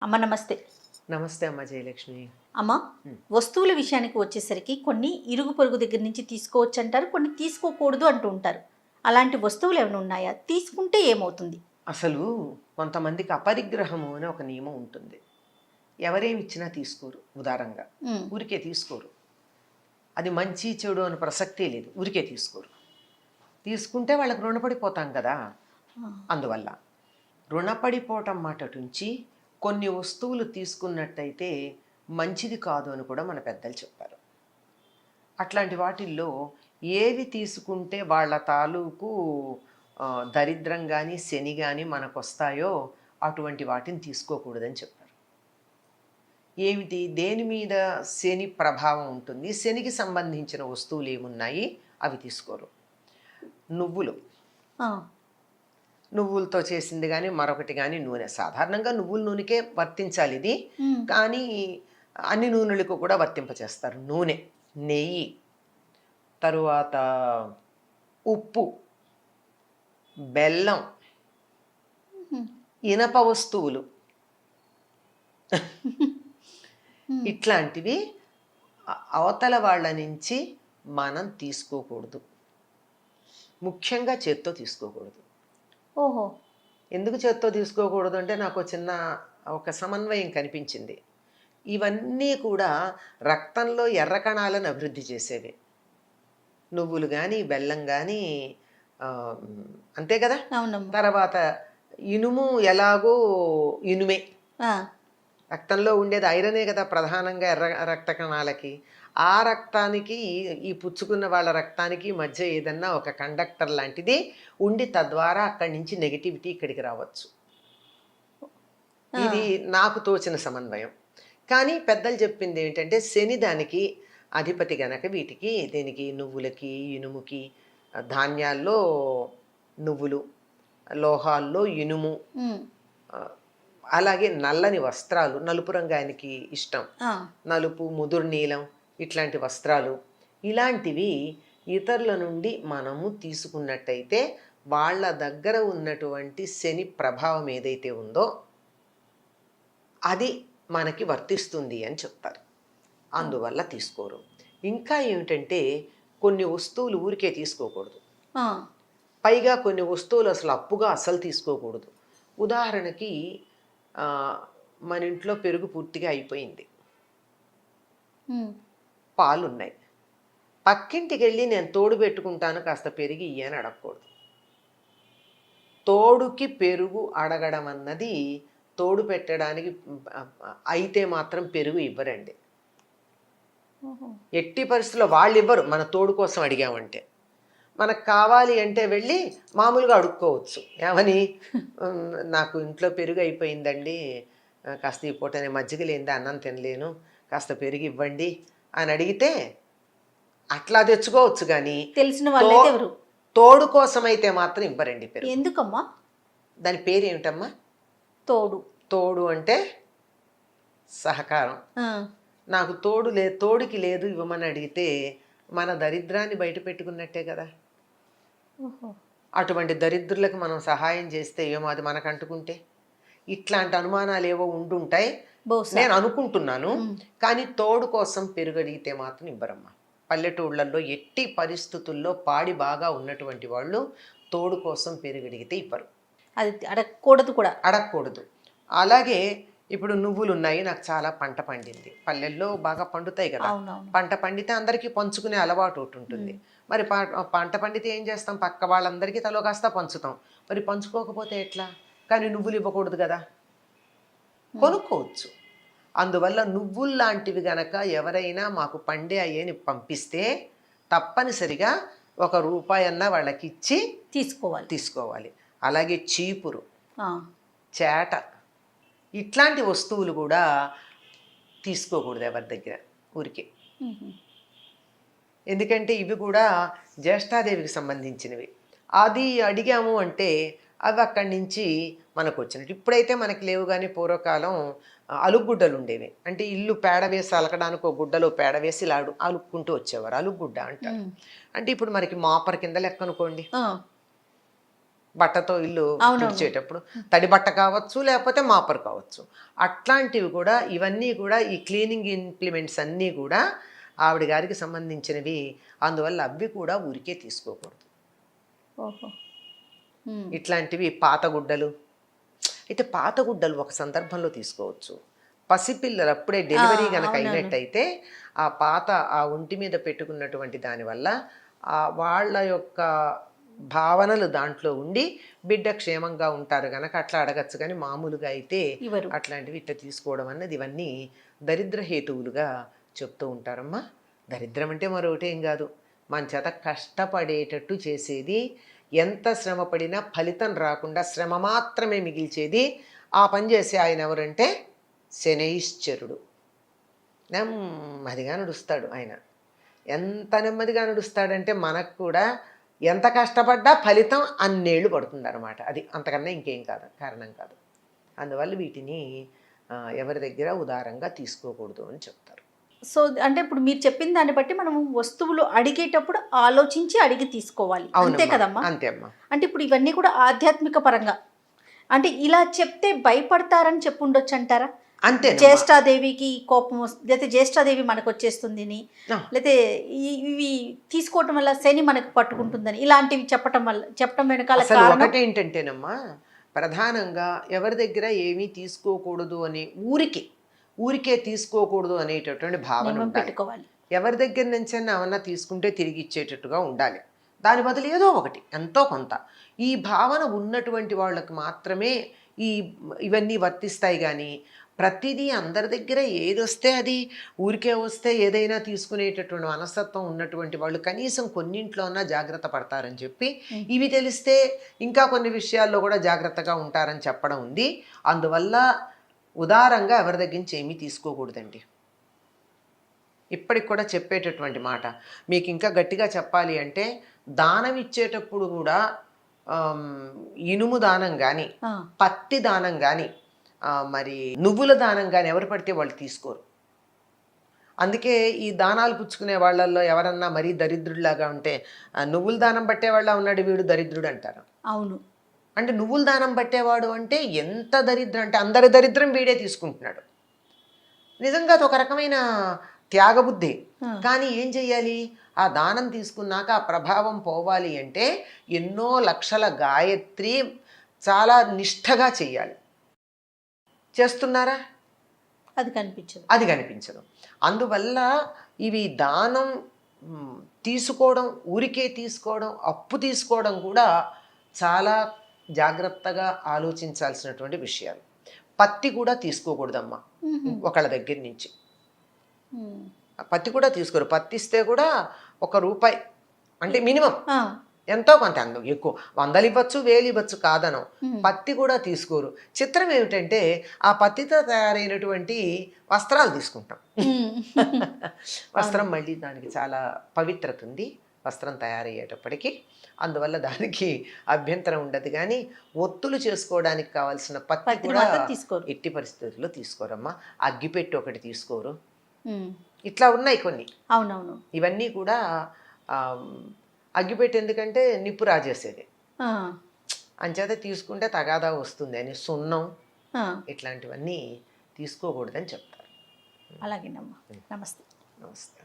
అమ్మ నమస్తే. నమస్తే అమ్మ జయలక్ష్మి. అమ్మ, వస్తువుల విషయానికి వచ్చేసరికి కొన్ని ఇరుగు పొరుగు దగ్గర నుంచి తీసుకోవచ్చు అంటారు, కొన్ని తీసుకోకూడదు అంటూ ఉంటారు. అలాంటి వస్తువులు ఏమైనా ఉన్నాయా? తీసుకుంటే ఏమవుతుంది? అసలు కొంతమందికి అపరిగ్రహము అని ఒక నియమం ఉంటుంది. ఎవరేమి ఇచ్చినా తీసుకోరు ఉదారంగా. ఉమ్, ఊరికే తీసుకోరు. అది మంచి చెడు అని ప్రసక్తే లేదు. ఊరికే తీసుకోరు. తీసుకుంటే వాళ్ళకి రుణపడిపోతాం కదా. ఆ, అందువల్ల రుణపడిపోవటం మాటటుంచి కొన్ని వస్తువులు తీసుకున్నట్టయితే మంచిది కాదు అని కూడా మన పెద్దలు చెప్పారు. అట్లాంటి వాటిల్లో ఏవి తీసుకుంటే వాళ్ళ తాలూకు దరిద్రం కానీ శని కానీ మనకు వస్తాయో అటువంటి వాటిని తీసుకోకూడదని చెప్పారు. ఏమిటి, దేని మీద శని ప్రభావం ఉంటుంది, శనికి సంబంధించిన వస్తువులు ఏమున్నాయి అవి తీసుకోరు. నువ్వులు, ఆ, నువ్వులతో చేసింది కానీ మరొకటి కానీ నూనె, సాధారణంగా నువ్వుల నూనెకే వర్తించాలి ఇది. కానీ అన్ని నూనెలకు కూడా వర్తింపచేస్తారు. నూనె, నెయ్యి, తరువాత ఉప్పు, బెల్లం, ఇనప వస్తువులు, ఇట్లాంటివి అవతల వాళ్ళ నుంచి మనం తీసుకోకూడదు. ముఖ్యంగా చేత్తో తీసుకోకూడదు. ఓహో, ఎందుకు చేత్తో తీసుకోకూడదు అంటే నాకు ఒక సమన్వయం కనిపించింది. ఇవన్నీ కూడా రక్తంలో ఎర్ర కణాలను అభివృద్ధి చేసేవి. నువ్వులు కానీ బెల్లం కానీ అంతే కదా. అవునమ్మా. తర్వాత ఇనుము ఎలాగో ఇనుమే, ఆ, రక్తంలో ఉండేది ఐరనే కదా ప్రధానంగా ఎర్ర రక్త కణాలకి. ఆ రక్తానికి ఈ పుచ్చుకున్న వాళ్ళ రక్తానికి మధ్య ఏదన్నా ఒక కండక్టర్ లాంటిది ఉండి తద్వారా అక్కడి నుంచి నెగిటివిటీ ఇక్కడికి రావచ్చు. ఇది నాకు తోచిన సమన్వయం. కానీ పెద్దలు చెప్పింది ఏంటంటే శని దానికి అధిపతి గనక వీటికి దీనికి నువ్వులకి ఇనుముకి, ధాన్యాల్లో నువ్వులు, లోహాల్లో ఇనుము, అలాగే నల్లని వస్త్రాలు, నలుపు రంగు ఆయనకి ఇష్టం, నలుపు ముదురు నీలం ఇట్లాంటి వస్త్రాలు, ఇలాంటివి ఇతరుల నుండి మనము తీసుకున్నట్టయితే వాళ్ళ దగ్గర ఉన్నటువంటి శని ప్రభావం ఏదైతే ఉందో అది మనకి వర్తిస్తుంది అని చెప్తారు. అందువల్ల తీసుకోరు. ఇంకా ఏమిటంటే కొన్ని వస్తువులు ఊరికే తీసుకోకూడదు. పైగా కొన్ని వస్తువులు అసలు అప్పుగా అస్సలు తీసుకోకూడదు. ఉదాహరణకి మన ఇంట్లో పెరుగు పూర్తిగా అయిపోయింది, పాలున్నాయి, పక్కింటికి వెళ్ళి నేను తోడు పెట్టుకుంటాను కాస్త పెరుగు ఇయ్యని అడగకూడదు. తోడుకి పెరుగు అడగడం అన్నది తోడు పెట్టడానికి అయితే మాత్రం పెరుగు ఇవ్వరండి. ఎట్టి పరిస్థితుల్లో వాళ్ళు ఇవ్వరు. మన తోడు కోసం అడిగామంటే మనకు కావాలి అంటే వెళ్ళి మామూలుగా అడుక్కోవచ్చు. ఏమని, నాకు ఇంట్లో పెరుగు అయిపోయిందండి, కాస్త ఈ పూట నేను మజ్జిగ లేనిదే అన్నం తినలేను, కాస్త పెరుగు ఇవ్వండి అని అడిగితే అట్లా తెచ్చుకోవచ్చు. కానీ తెలిసిన వాళ్ళైతే ఎవరు తోడు కోసం అయితే మాత్రం ఇవ్వరండి పెరుగు. ఎందుకమ్మా? దాని పేరు ఏమిటమ్మా? తోడు. తోడు అంటే సహకారం. నాకు తోడుకి లేదు ఇవ్వమని అడిగితే మన దరిద్రాన్ని బయట పెట్టుకున్నట్టే కదా. అటువంటి దరిద్రులకు మనం సహాయం చేస్తే ఏమో అది మనకు అంటుకుంటే ఇట్లాంటి అనుమానాలు ఏవో ఉండుంటాయి నేను అనుకుంటున్నాను. కానీ తోడు కోసం పెరుగు అడిగితే మాత్రం ఇవ్వరమ్మా. పల్లెటూళ్ళల్లో ఎట్టి పరిస్థితుల్లో పాడి బాగా ఉన్నటువంటి వాళ్ళు తోడు కోసం పెరుగు అడిగితే ఇవ్వరు. అది అడగకూడదు కూడా. అడగకూడదు. అలాగే ఇప్పుడు నువ్వులు ఉన్నాయి, నాకు చాలా పంట పండింది, పల్లెల్లో బాగా పండుతాయి కదా. పంట పండితే అందరికీ పంచుకునే అలవాటు ఒకటి ఉంటుంది. మరి పంట పండితే ఏం చేస్తాం, పక్క వాళ్ళందరికీ తలో కాస్త పంచుతాం. మరి పంచుకోకపోతే ఎట్లా? కానీ నువ్వులు ఇవ్వకూడదు కదా, కొనుక్కోవచ్చు. అందువల్ల నువ్వులు లాంటివి గనక ఎవరైనా మాకు పండే అయ్యేని పంపిస్తే తప్పనిసరిగా ₹1 అన్నా వాళ్ళకి ఇచ్చి తీసుకోవాలి. అలాగే చీపురు, చేట ఇట్లాంటి వస్తువులు కూడా తీసుకోకూడదు ఎవరి దగ్గర ఊరికే. ఎందుకంటే ఇవి కూడా జ్యేష్ఠాదేవికి సంబంధించినవి. అది అడిగాము అంటే అవి అక్కడి నుంచి మనకు వచ్చినట్టు. ఇప్పుడైతే మనకి లేవు, కానీ పూర్వకాలం అలుగుగుడ్డలు ఉండేవి. అంటే ఇల్లు పేడ వేసి అలకడానికి ఒక గుడ్డలో పేడ వేసి ఇలా అలుక్కుంటూ వచ్చేవారు. అలుగుగుడ్డ అంటారు. అంటే ఇప్పుడు మనకి మాపర్ కింద లెక్క అనుకోండి. బట్టతో ఇల్లు అవునవును. తుడిచేటప్పుడు తడి బట్ట కావచ్చు, లేకపోతే మాపర్ కావచ్చు. అట్లాంటివి కూడా ఇవన్నీ కూడా ఈ క్లీనింగ్ ఇంప్లిమెంట్స్ అన్నీ కూడా ఆవిడ గారికి సంబంధించినవి. అందువల్ల అవి కూడా ఊరికే తీసుకోకూడదు. ఓహో. ఇట్లాంటివి పాత గుడ్డలు అయితే పాత గుడ్డలు ఒక సందర్భంలో తీసుకోవచ్చు. పసిపిల్లలు అప్పుడే డెలివరీ కనుక అయినట్టయితే ఆ పాత ఆ ఒంటి మీద పెట్టుకున్నటువంటి దానివల్ల వాళ్ళ యొక్క భావనలు దాంట్లో ఉండి బిడ్డ క్షేమంగా ఉంటారు కనుక అట్లా అడగచ్చు. కానీ మామూలుగా అయితే అట్లాంటివి ఇట్లా తీసుకోవడం అన్నది ఇవన్నీ దరిద్ర హేతువులుగా చెప్తూ ఉంటారమ్మా. దరిద్రం అంటే మరొకటి ఏం కాదు, మన చేత కష్టపడేటట్టు చేసేది, ఎంత శ్రమ పడినా ఫలితం రాకుండా శ్రమ మాత్రమే మిగిల్చేది ఆ పని చేసే ఆయన ఎవరంటే శనైశ్చరుడు. నెమ్మదిగా నడుస్తాడు ఆయన. ఎంత నెమ్మదిగా నడుస్తాడంటే మనకు కూడా ఎంత కష్టపడ్డా ఫలితం అన్నేళ్ళు పడుతుంది అనమాట. అది అంతకన్నా ఇంకేం కాదు, కారణం కాదు. అందువల్ల వీటిని ఎవరి దగ్గర ఉదారంగా తీసుకోకూడదు అని చెప్తారు. సో అంటే ఇప్పుడు మీరు చెప్పిన దాన్ని బట్టి మనం వస్తువులు అడిగేటప్పుడు ఆలోచించి అడిగి తీసుకోవాలి, అంతే కదమ్మా? అంతే అమ్మా. అంటే ఇప్పుడు ఇవన్నీ కూడా ఆధ్యాత్మిక పరంగా అంటే ఇలా చెప్తే భయపడతారని చెప్పుండొచ్చు అంటారా? అంతే. జ్యేష్ఠాదేవికి కోపం లేకపోతే జ్యేష్ఠాదేవి మనకు వచ్చేస్తుందని, లేకపోతే ఇవి తీసుకోవటం వల్ల శని మనకు పట్టుకుంటుందని, ఇలాంటివి చెప్పటం వెనకాల ఒకటి ఏంటంటేనమ్మా, ప్రధానంగా ఎవరి దగ్గర ఏమీ తీసుకోకూడదు అని ఊరికే తీసుకోకూడదు అనేటటువంటి భావన పెట్టుకోవాలి. ఎవరి దగ్గర నుంచి ఏమన్నా తీసుకుంటే తిరిగి ఇచ్చేటట్టుగా ఉండాలి. దాని బదులు ఏదో ఒకటి ఎంతో కొంత ఈ భావన ఉన్నటువంటి వాళ్ళకి మాత్రమే ఇవన్నీ వర్తిస్తాయి. కానీ ప్రతిదీ అందరి దగ్గర ఏది వస్తే అది ఊరికే వస్తే ఏదైనా తీసుకునేటటువంటి మనస్తత్వం ఉన్నటువంటి వాళ్ళు కనీసం కొన్నింట్లోనా జాగ్రత్త పడతారని చెప్పి, ఇవి తెలిస్తే ఇంకా కొన్ని విషయాల్లో కూడా జాగ్రత్తగా ఉంటారని చెప్పడం ఉంది. అందువల్ల ఉదారంగా ఎవరి దగ్గర నుంచి ఏమీ తీసుకోకూడదండి. ఇప్పటికి కూడా చెప్పేటటువంటి మాట మీకు ఇంకా గట్టిగా చెప్పాలి అంటే, దానం ఇచ్చేటప్పుడు కూడా ఇనుము దానం కానీ, పత్తి దానం కానీ, మరి నువ్వుల దానం కానీ ఎవరు పడితే వాళ్ళు తీసుకోరు. అందుకే ఈ దానాలు పుచ్చుకునే వాళ్ళల్లో ఎవరన్నా మరీ దరిద్రుడిలాగా ఉంటే, నువ్వుల దానం పట్టేవాళ్ళ ఉన్నాడు వీడు దరిద్రుడు అంటారు. అవును. అంటే నువ్వుల దానం పట్టేవాడు అంటే ఎంత దరిద్రం అంటే అందరి దరిద్రం వీడే తీసుకుంటున్నాడు. నిజంగా అది ఒక రకమైన త్యాగబుద్ధి. కానీ ఏం చెయ్యాలి, ఆ దానం తీసుకున్నాక ఆ ప్రభావం పోవాలి అంటే ఎన్నో లక్షల గాయత్రి చాలా నిష్ఠగా చెయ్యాలి. చేస్తున్నారా? అది కనిపించదు. అందువల్ల ఇవి దానం తీసుకోవడం, ఊరికే తీసుకోవడం, అప్పు తీసుకోవడం కూడా చాలా జాగ్రత్తగా ఆలోచించాల్సినటువంటి విషయాలు. పత్తి కూడా తీసుకోకూడదమ్మా ఒకళ్ళ దగ్గర నుంచి. పత్తి కూడా తీసుకోరు. పత్తి ఇస్తే కూడా ₹1 అంటే మినిమం, ఎంతో కొంత, ఎక్కువ 100 ఇవ్వచ్చు, 1000 ఇవ్వచ్చు, కాదనం. పత్తి కూడా తీసుకోరు. చిత్రం ఏమిటంటే ఆ పత్తితో తయారైనటువంటి వస్త్రాలు తీసుకుంటాం. వస్త్రం మళ్ళీ దానికి చాలా పవిత్రత ఉంది వస్త్రం తయారయ్యేటప్పటికి. అందువల్ల దానికి అభ్యంతరం ఉండదు. కానీ ఒత్తులు చేసుకోవడానికి కావాల్సిన పత్తి కూడా ఎట్టి పరిస్థితుల్లో తీసుకోరమ్మా. అగ్గిపెట్టి ఒకటి తీసుకోరు. ఇట్లా ఉన్నాయి కొన్ని. అవునవును. ఇవన్నీ కూడా అగ్గిపెట్టి ఎందుకంటే నిప్పు రాజేసేది, అంచేత తీసుకుంటే తగాదా వస్తుంది అని సున్నం ఇట్లాంటివన్నీ తీసుకోకూడదని చెప్తారు. అలాగేనమ్మా. నమస్తే. నమస్తే.